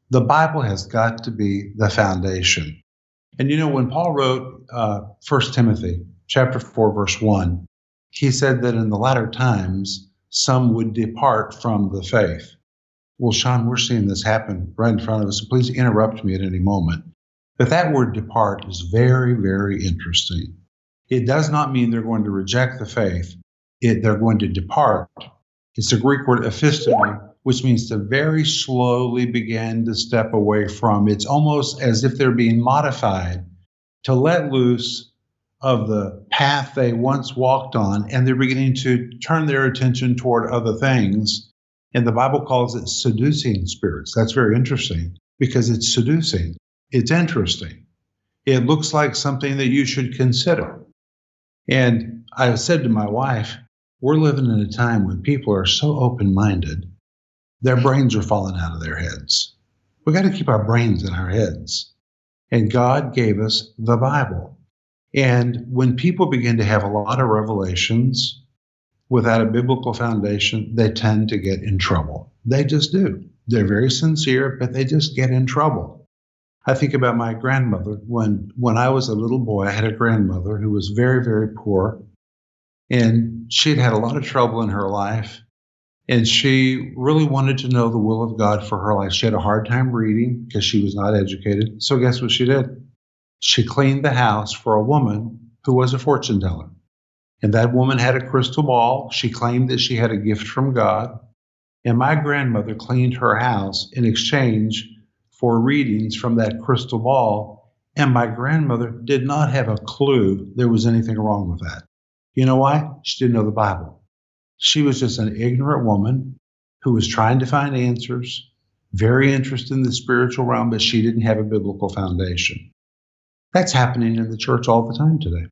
The Bible has got to be the foundation. And when Paul wrote 1 Timothy chapter 4, verse 1, he said that in the latter times, some would depart from the faith. Well, Shaun, we're seeing this happen right in front of us. Please interrupt me at any moment. But that word depart is very, very interesting. It does not mean they're going to reject the faith. They're going to depart. It's the Greek word ephistemi, which means to very slowly begin to step away from. It's almost as if they're being modified to let loose of the path they once walked on, and they're beginning to turn their attention toward other things. And the Bible calls it seducing spirits. That's very interesting because it's seducing. It's interesting. It looks like something that you should consider. And I said to my wife, we're living in a time when people are so open-minded, their brains are falling out of their heads. We got to keep our brains in our heads. And God gave us the Bible. And when people begin to have a lot of revelations without a biblical foundation, they tend to get in trouble. They just do. They're very sincere, but they just get in trouble. I think about my grandmother. When I was a little boy, I had a grandmother who was very, very poor. And she'd had a lot of trouble in her life. And she really wanted to know the will of God for her life. She had a hard time reading because she was not educated. So guess what she did? She cleaned the house for a woman who was a fortune teller. And that woman had a crystal ball. She claimed that she had a gift from God. And my grandmother cleaned her house in exchange for readings from that crystal ball. And my grandmother did not have a clue there was anything wrong with that. You know why? She didn't know the Bible. She was just an ignorant woman who was trying to find answers, very interested in the spiritual realm, but she didn't have a biblical foundation. That's happening in the church all the time today.